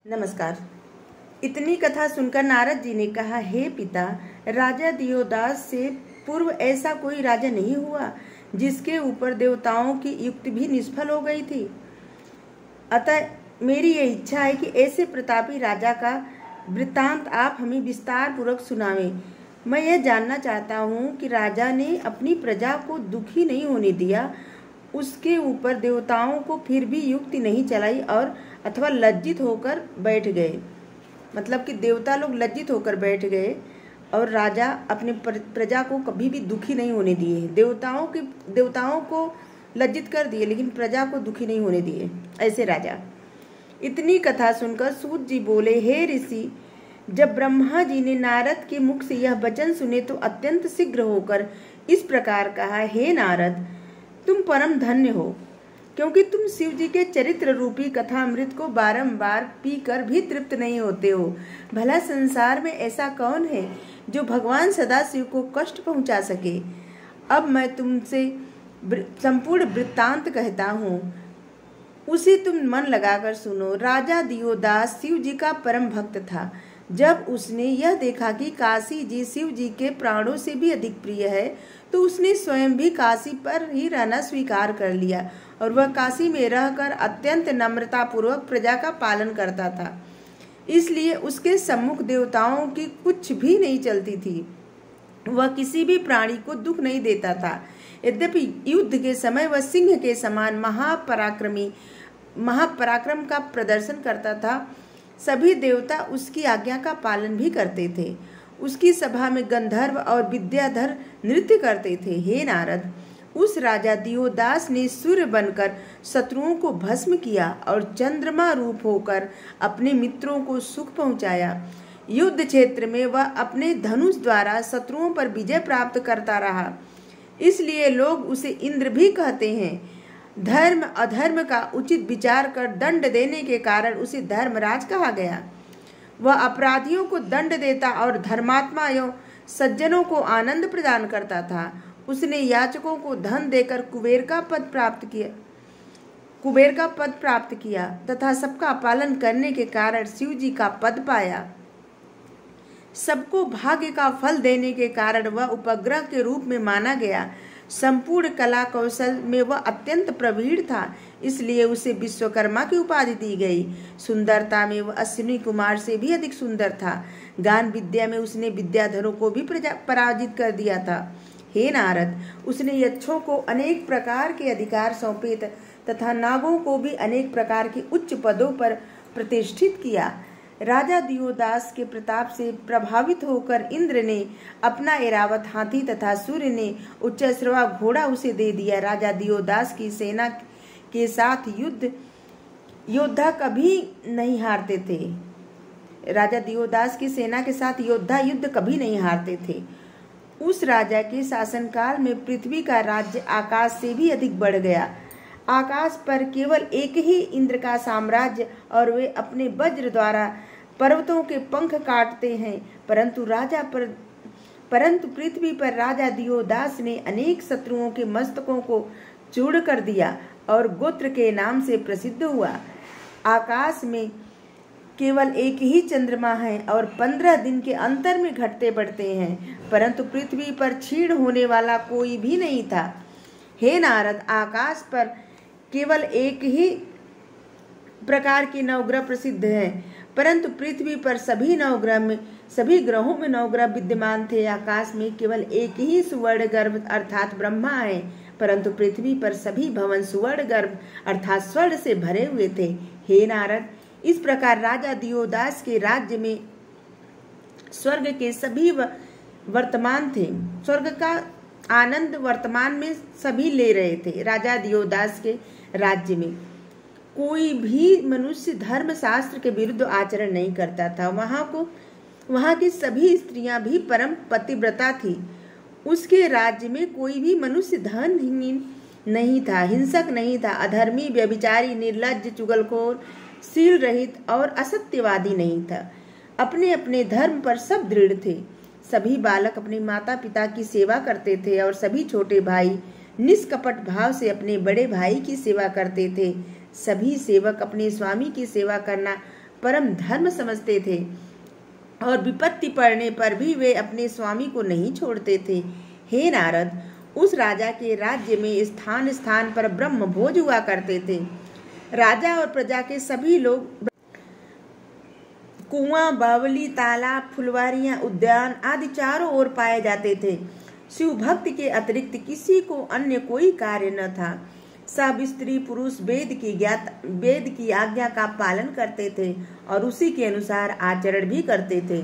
नमस्कार। इतनी कथा सुनकर नारद जी ने कहा, हे पिता, राजा दियोदास से पूर्व ऐसा कोई राजा नहीं हुआ जिसके ऊपर देवताओं की युक्ति भी निष्फल हो गई थी। अतः मेरी ये इच्छा है कि ऐसे प्रतापी राजा का वृत्तांत आप हमें विस्तार पूर्वक सुनावें। मैं यह जानना चाहता हूँ कि राजा ने अपनी प्रजा को दुखी नहीं होने दिया, उसके ऊपर देवताओं को फिर भी युक्ति नहीं चलाई और अथवा लज्जित होकर बैठ गए। मतलब कि देवता लोग लज्जित होकर बैठ गए और राजा अपने प्रजा को कभी भी दुखी नहीं होने दिए। देवताओं को लज्जित कर दिए लेकिन प्रजा को दुखी नहीं होने दिए ऐसे राजा। इतनी कथा सुनकर सूत जी बोले, हे ऋषि, जब ब्रह्मा जी ने नारद के मुख से यह वचन सुने तो अत्यंत शीघ्र होकर इस प्रकार कहा, हे नारद, तुम परम धन्य हो, क्योंकि तुम शिव जी के चरित्र रूपी कथामृत को बारंबार पीकर भी तृप्त नहीं होते हो। भला संसार में ऐसा कौन है जो भगवान सदाशिव को कष्ट पहुंचा सके। अब मैं तुमसे संपूर्ण वृत्तांत कहता हूँ, उसे तुम मन लगाकर सुनो। राजा दियोदास शिव जी का परम भक्त था। जब उसने यह देखा कि काशी जी शिव जी के प्राणों से भी अधिक प्रिय है तो उसने स्वयं भी काशी पर ही रहना स्वीकार कर लिया और वह काशी में रहकर अत्यंत नम्रता पूर्वक प्रजा का पालन करता था। इसलिए उसके सम्मुख देवताओं की कुछ भी नहीं चलती थी। वह किसी भी प्राणी को दुख नहीं देता था। यद्यपि युद्ध के समय वह सिंह के समान महापराक्रम का प्रदर्शन करता था। सभी देवता उसकी आज्ञा का पालन भी करते थे। उसकी सभा में गंधर्व और विद्याधर नृत्य करते थे। हे नारद, उस राजा दियोदास ने सूर्य बनकर शत्रुओं को भस्म किया और चंद्रमा रूप होकर अपने मित्रों को सुख पहुंचाया। युद्ध क्षेत्र में वह अपने धनुष द्वारा शत्रुओं पर विजय प्राप्त करता रहा। इसलिए लोग उसे इंद्र भी कहते हैं। धर्म अधर्म का उचित विचार कर दंड देने के कारण उसे धर्मराज कहा गया। वह अपराधियों को दंड देता और धर्मात्मा एवं सज्जनों को आनंद प्रदान करता था। उसने याचकों को धन देकर कुबेर का पद प्राप्त किया तथा सबका पालन करने के कारण शिव जी का पद पाया। सबको भाग्य का फल देने के कारण वह उपग्रह के रूप में माना गया। संपूर्ण कला कौशल में वह अत्यंत प्रवीण था, इसलिए उसे विश्वकर्मा की उपाधि दी गई। सुंदरता में वह अश्विनी कुमार से भी अधिक सुंदर था। गान विद्या में उसने विद्याधरों को भी पराजित कर दिया था। हे नारद, उसने यक्षों को अनेक प्रकार के अधिकार सौंपे तथा नागों को भी अनेक प्रकार के उच्च पदों पर प्रतिष्ठित किया। राजा दियोदास के प्रताप से प्रभावित होकर इंद्र ने अपना ऐरावत हाथी तथा सूर्य ने उच्चश्रवा घोड़ा उसे दे दिया। राजा दियोदास की सेना के साथ योद्धा कभी नहीं हारते थे। राजा दियोदास की सेना के साथ योद्धा युद्ध कभी नहीं हारते थे। उस राजा के शासनकाल में पृथ्वी का राज्य आकाश से भी अधिक बढ़ गया। आकाश पर केवल एक ही इंद्र का साम्राज्य और वे अपने वज्र द्वारा पर्वतों के पंख काटते हैं। परंतु पृथ्वी पर राजा दियोदास ने अनेक शत्रुओं के मस्तकों को चूर्ण कर दिया और गोत्र के नाम से प्रसिद्ध हुआ। आकाश में केवल एक ही चंद्रमा है और 15 दिन के अंतर में घटते बढ़ते हैं, परंतु पृथ्वी पर क्षीण होने वाला कोई भी नहीं था। हे नारद, आकाश पर केवल एक ही प्रकार के नवग्रह प्रसिद्ध हैं, परंतु पृथ्वी पर सभी ग्रहों में नवग्रह विद्यमान थे। आकाश में केवल एक ही सुवर्ण गर्भ अर्थात ब्रह्मा है, परंतु पृथ्वी पर सभी भवन सुवर्ण गर्भ अर्थात स्वर्ण से भरे हुए थे। हे नारद, इस प्रकार राजा दियोदास के राज्य में स्वर्ग के सभी वर्तमान थे। स्वर्ग का आनंद वर्तमान में सभी ले रहे थे। राजा दियोदास के राज्य में कोई भी मनुष्य धर्म शास्त्र के विरुद्ध आचरण नहीं करता था। वहाँ की सभी स्त्रियां भी परम पतिव्रता थी। उसके राज्य में कोई भी मनुष्य धनहीन नहीं था, हिंसक नहीं था, अधर्मी, व्यभिचारी, निर्लज्ज, चुगलखोर, शील रहित और असत्यवादी नहीं था। अपने अपने धर्म पर सब दृढ़ थे। सभी बालक अपने माता पिता की सेवा करते थे और सभी छोटे भाई निष्कपट भाव से अपने बड़े भाई की सेवा करते थे। सभी सेवक अपने स्वामी की सेवा करना परम धर्म समझते थे और विपत्ति पड़ने पर भी वे अपने स्वामी को नहीं छोड़ते थे। हे नारद, उस राजा के राज्य में स्थान स्थान पर ब्रह्म भोज हुआ करते थे। राजा और प्रजा के सभी लोग कुआं, बावली, तालाब, फुलवारियां, उद्यान आदि चारों ओर पाए जाते थे। शिव भक्ति के अतिरिक्त किसी को अन्य कोई कार्य न था। सब स्त्री पुरुष वेद की आज्ञा का पालन करते थे और उसी के अनुसार आचरण भी करते थे।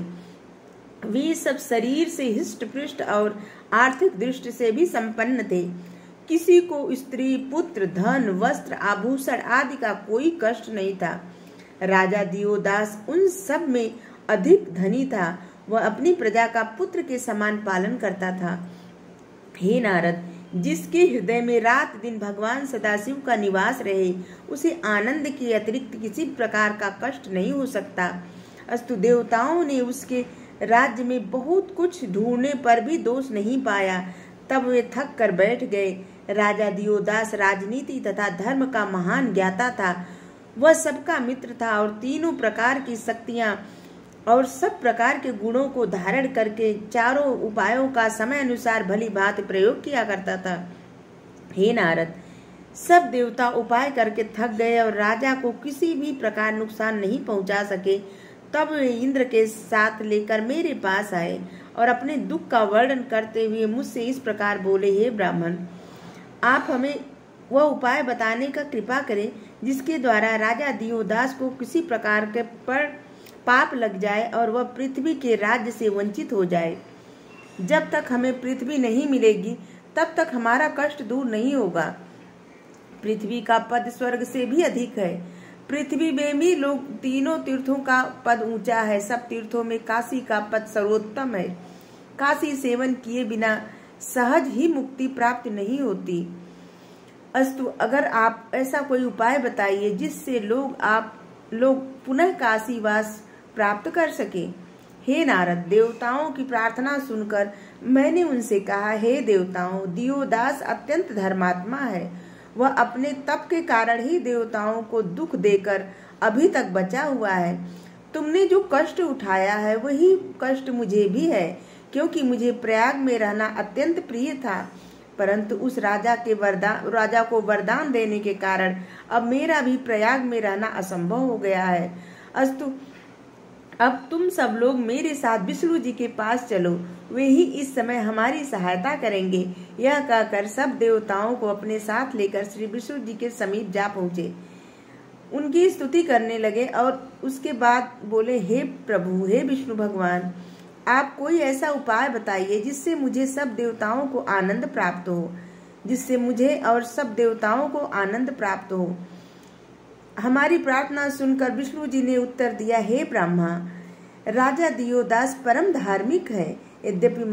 वे सब शरीर से हिष्ट पृष्ट और आर्थिक दृष्टि से भी संपन्न थे। किसी को स्त्री, पुत्र, धन, वस्त्र, आभूषण आदि का कोई कष्ट नहीं था। राजा दियोदास उन सब में अधिक धनी था। वह अपनी प्रजा का पुत्र के समान पालन करता था। हे नारद, जिसके हृदय में रात दिन भगवान सदाशिव का निवास रहे, उसे आनंद के अतिरिक्त किसी प्रकार का कष्ट नहीं हो सकता। अस्तु, देवताओं ने उसके राज्य में बहुत कुछ ढूंढने पर भी दोष नहीं पाया। तब वे थक कर बैठ गए। राजा दियोदास राजनीति तथा धर्म का महान ज्ञाता था। वह सबका मित्र था और तीनों प्रकार की शक्तियां और सब प्रकार के गुणों को धारण करके चारों उपायों का समय अनुसार भली भांति प्रयोग किया करता था। हे नारद, सब देवता उपाय करके थक गए और राजा को किसी भी प्रकार नुकसान नहीं पहुंचा सके। तब वे इंद्र के साथ लेकर मेरे पास आए और अपने दुख का वर्णन करते हुए मुझसे इस प्रकार बोले, हे ब्राह्मण, आप हमें वह उपाय बताने का कृपा करें जिसके द्वारा राजा दियोदास को किसी प्रकार के पर पाप लग जाए और वह पृथ्वी के राज्य से वंचित हो जाए। जब तक हमें पृथ्वी नहीं मिलेगी तब तक हमारा कष्ट दूर नहीं होगा। पृथ्वी का पद स्वर्ग से भी अधिक है। पृथ्वी में भी लोग तीनों तीर्थों का पद ऊंचा है। सब तीर्थों में काशी का पद सर्वोत्तम है। काशी सेवन किए बिना सहज ही मुक्ति प्राप्त नहीं होती। अस्तु, अगर आप ऐसा कोई उपाय बताइए जिससे लोग पुनः काशीवास प्राप्त कर सके। हे नारद, देवताओं की प्रार्थना सुनकर मैंने उनसे कहा, हे देवताओं, दियोदास अत्यंत धर्मात्मा है। वह अपने तप के कारण ही देवताओं को दुख देकर अभी तक बचा हुआ है। तुमने जो कष्ट उठाया है वही कष्ट मुझे भी है, क्योंकि मुझे प्रयाग में रहना अत्यंत प्रिय था। परंतु उस राजा को वरदान देने के कारण अब मेरा भी प्रयाग में रहना असंभव हो गया है। अस्तु, अब तुम सब लोग मेरे साथ विष्णु जी के पास चलो, वे ही इस समय हमारी सहायता करेंगे। यह कहकर सब देवताओं को अपने साथ लेकर श्री विष्णु जी के समीप जा पहुँचे। उनकी स्तुति करने लगे और उसके बाद बोले, हे प्रभु, हे विष्णु भगवान, आप कोई ऐसा उपाय बताइए जिससे मुझे सब देवताओं को आनंद प्राप्त हो, जिससे मुझे और सब देवताओं को आनंद प्राप्त हो। हमारी प्रार्थना सुनकर विष्णु जी ने उत्तर दिया, हे ब्रह्मा, राजा दियोदास परम धार्मिक है। यद्यपि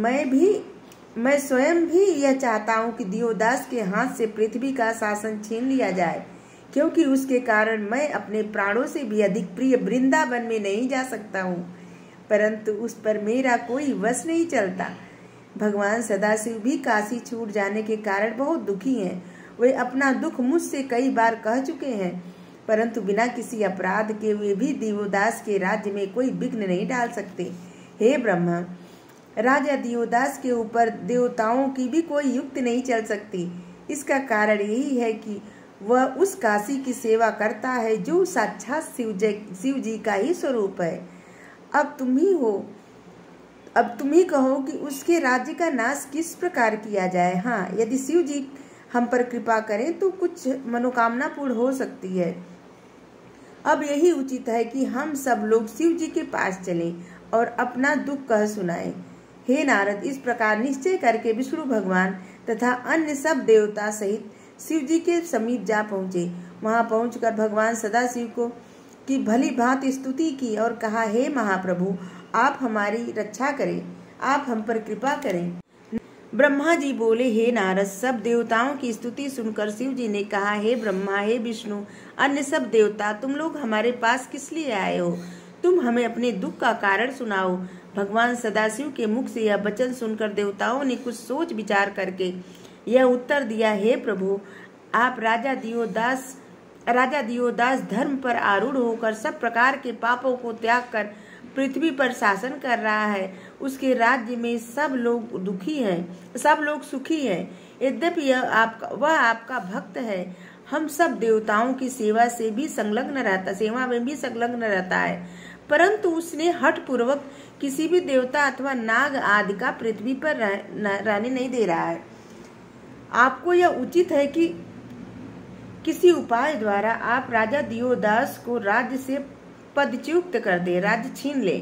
मैं स्वयं भी यह चाहता हूँ कि दियोदास के हाथ से पृथ्वी का शासन छीन लिया जाए, क्योंकि उसके कारण मैं अपने प्राणों से भी अधिक प्रिय वृंदावन में नहीं जा सकता हूँ, परंतु उस पर मेरा कोई वश नहीं चलता। भगवान सदाशिव भी काशी छूट जाने के कारण बहुत दुखी हैं। वे अपना दुख मुझसे कई बार कह चुके हैं, परंतु बिना किसी अपराध के वे भी दियोदास के राज्य में कोई विघ्न नहीं डाल सकते। हे ब्रह्मा, राजा दियोदास के ऊपर देवताओं की भी कोई युक्ति नहीं चल सकती। इसका कारण यही है कि वह उस काशी की सेवा करता है जो साक्षात शिव जी का ही स्वरूप है। अब तुम ही कहो कि उसके राज्य का नाश किस प्रकार किया जाए। हाँ, यदि शिव जी हम पर कृपा करें तो कुछ मनोकामना पूर्ण हो सकती है। अब यही उचित है कि हम सब लोग शिव जी के पास चलें और अपना दुख कह सुनाएं। हे नारद, इस प्रकार निश्चय करके विष्णु भगवान तथा अन्य सब देवता सहित शिव जी के समीप जा पहुँचे। वहां पहुंचकर भगवान सदाशिव को की भली भांति स्तुति की और कहा, हे महाप्रभु, आप हमारी रक्षा करें, आप हम पर कृपा करें। ब्रह्मा जी बोले, हे नारद, सब देवताओं की स्तुति सुनकर शिव जी ने कहा, हे ब्रह्मा, हे विष्णु, अन्य सब देवता, तुम लोग हमारे पास किस लिए आए हो? तुम हमें अपने दुख का कारण सुनाओ। भगवान सदाशिव के मुख से यह वचन सुनकर देवताओं ने कुछ सोच विचार करके यह उत्तर दिया, हे प्रभु, आप राजा दियोदास राजा दियोदास धर्म पर आरूढ़ होकर सब प्रकार के पापों को त्याग कर पृथ्वी पर शासन कर रहा है। उसके राज्य में सब लोग दुखी हैं, सब लोग सुखी हैं। यद्यपि वह आपका भक्त है, हम सब देवताओं की सेवा में भी संलग्न रहता है, परंतु उसने हठ पूर्वक किसी भी देवता अथवा नाग आदि का पृथ्वी पर रहने नहीं दे रहा है। आपको यह उचित है कि किसी उपाय द्वारा आप राजा दियोदास को राज्य से पदच्युत कर दे, राज्य छीन ले।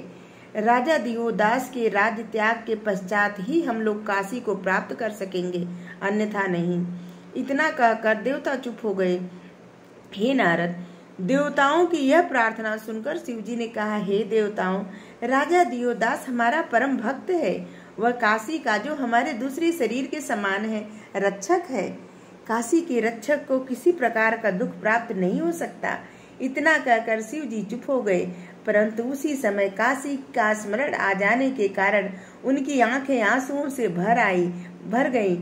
राजा दियोदास के राज्य त्याग के पश्चात ही हम लोग काशी को प्राप्त कर सकेंगे, अन्यथा नहीं। इतना कहकर देवता चुप हो गए। हे नारद, देवताओं की यह प्रार्थना सुनकर शिवजी ने कहा, हे देवताओं, राजा दियोदास हमारा परम भक्त है। वह काशी का, जो हमारे दूसरे शरीर के समान है, रक्षक है। काशी के रक्षक को किसी प्रकार का दुख प्राप्त नहीं हो सकता। इतना कहकर शिवजी चुप हो गए, परंतु उसी समय काशी का स्मरण आ जाने के कारण उनकी आंखें आंसुओं से भर गईं।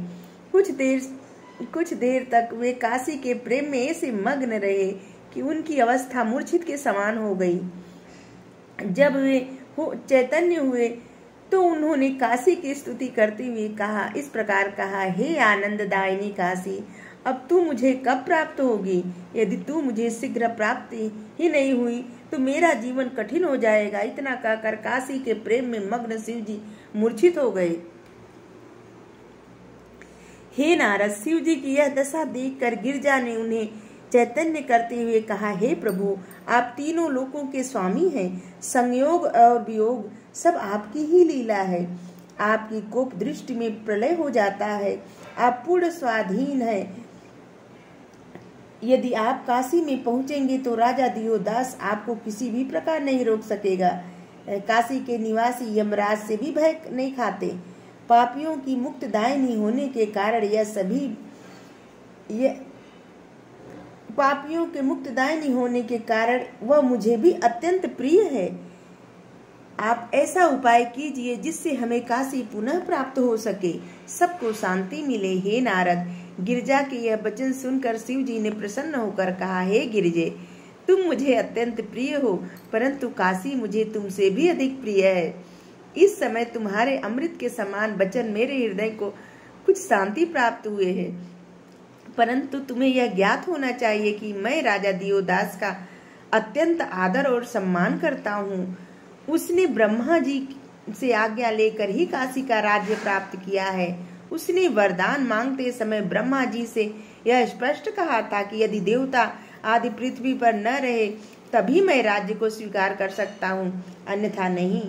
कुछ देर तक वे काशी के प्रेम में ऐसे मग्न रहे कि उनकी अवस्था मूर्छित के समान हो गई। जब वे चैतन्य हुए तो उन्होंने काशी की स्तुति करते हुए इस प्रकार कहा, हे आनंददायिनी काशी, अब तू मुझे कब प्राप्त होगी? यदि तू मुझे शीघ्र प्राप्ति ही नहीं हुई तो मेरा जीवन कठिन हो जाएगा। इतना कहकर काशी के प्रेम में मग्न शिवजी मूर्छित हो गए। हे नारद, शिवजी की यह दशा देखकर गिरजा ने उन्हें चैतन्य करते हुए कहा, हे प्रभु, आप तीनों लोकों के स्वामी हैं। संयोग और वियोग सब आपकी ही लीला है। आपकी कोप दृष्टि में प्रलय हो जाता है। आप पूर्ण स्वाधीन हैं। यदि आप काशी में पहुंचेंगे तो राजा दियोदास आपको किसी भी प्रकार नहीं रोक सकेगा। काशी के निवासी यमराज से भी भय नहीं खाते। पापियों की मुक्तदायिनी होने के कारण पापियों के मुक्तदायिनी होने के कारण वह मुझे भी अत्यंत प्रिय है। आप ऐसा उपाय कीजिए जिससे हमें काशी पुनः प्राप्त हो सके, सबको शांति मिले। हे नारद, गिरिजा के यह वचन सुनकर शिवजी ने प्रसन्न होकर कहा, हे गिरिजे, तुम मुझे अत्यंत प्रिय हो, परंतु काशी मुझे तुमसे भी अधिक प्रिय है। इस समय तुम्हारे अमृत के समान वचन मेरे हृदय को कुछ शांति प्राप्त हुए है, परंतु तुम्हें यह ज्ञात होना चाहिए कि मैं राजा दियोदास का अत्यंत आदर और सम्मान करता हूँ। उसने ब्रह्मा जी से आज्ञा लेकर ही काशी का राज्य प्राप्त किया है। उसने वरदान मांगते समय ब्रह्मा जी से यह स्पष्ट कहा था कि यदि देवता आदि पृथ्वी पर न रहे तभी मैं राज्य को स्वीकार कर सकता हूँ, अन्यथा नहीं।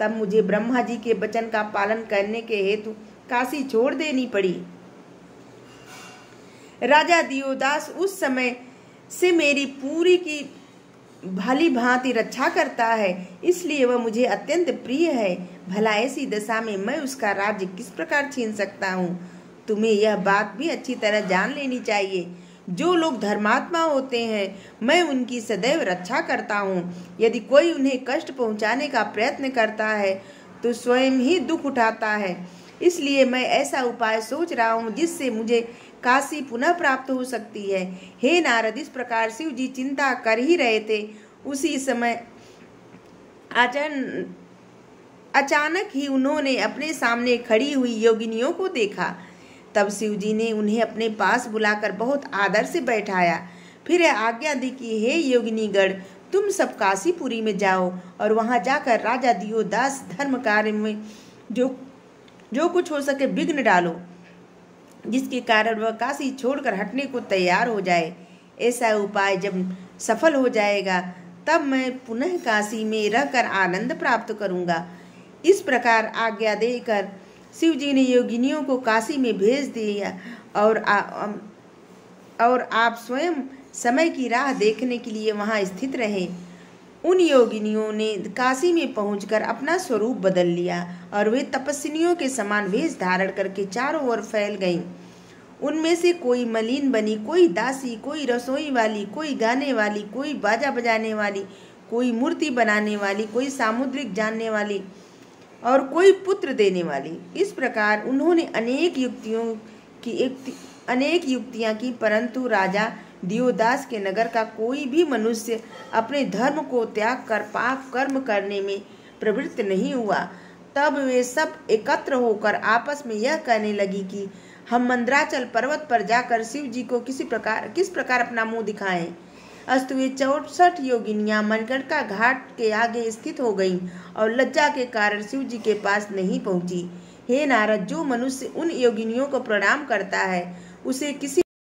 तब मुझे ब्रह्मा जी के वचन का पालन करने के हेतु काशी छोड़ देनी पड़ी। राजा दियोदास उस समय से मेरी पूरी की भली भांति रक्षा करता है, इसलिए वह मुझे अत्यंत प्रिय है। भला ऐसी दशा में मैं उसका राज्य किस प्रकार छीन सकता हूँ? तुम्हें यह बात भी अच्छी तरह जान लेनी चाहिए। जो लोग धर्मात्मा होते हैं, मैं उनकी सदैव रक्षा करता हूँ। यदि कोई उन्हें कष्ट पहुँचाने का प्रयत्न करता है तो स्वयं ही दुख उठाता है। इसलिए मैं ऐसा उपाय सोच रहा हूँ जिससे मुझे काशी पुनः प्राप्त हो सकती है। हे नारद, इस प्रकार शिव जी चिंता कर ही रहे थे। उसी समय अचानक ही उन्होंने अपने सामने खड़ी हुई योगिनियों को देखा। तब शिव जी ने उन्हें अपने पास बुलाकर बहुत आदर से बैठाया। फिर आज्ञा दी कि हे योगिनीगण, तुम सब काशीपुरी में जाओ और वहां जाकर राजा दियोदास धर्म कार्य में जो कुछ हो सके विघ्न डालो, जिसके कारण वह काशी छोड़कर हटने को तैयार हो जाए। ऐसा उपाय जब सफल हो जाएगा तब मैं पुनः काशी में रहकर आनंद प्राप्त करूंगा। इस प्रकार आज्ञा देकर शिव जी ने योगिनियों को काशी में भेज दिया और आप स्वयं समय की राह देखने के लिए वहां स्थित रहे। उन योगिनियों ने काशी में पहुंचकर अपना स्वरूप बदल लिया और वे तपस्विनियों के समान वेश धारण करके चारों ओर फैल गईं। उनमें से कोई मलिन बनी, कोई दासी, कोई रसोई वाली, कोई गाने वाली, कोई बाजा बजाने वाली, कोई मूर्ति बनाने वाली, कोई सामुद्रिक जानने वाली और कोई पुत्र देने वाली। इस प्रकार उन्होंने अनेक युक्तियां की, परंतु राजा दियोदास के नगर का कोई भी मनुष्य अपने धर्म को त्याग कर पाप कर्म करने में प्रवृत्त नहीं हुआ। तब वे सब एकत्र होकर आपस में यह कहने लगी कि हम मंदराचल पर्वत पर जाकर शिव जी को किस प्रकार अपना मुंह दिखाएं। अस्तु वे 64 योगिनियां मणिकर्णिका घाट के आगे स्थित हो गईं और लज्जा के कारण शिव जी के पास नहीं पहुंची। हे नारद, जो मनुष्य उन योगिनियों को प्रणाम करता है उसे किसी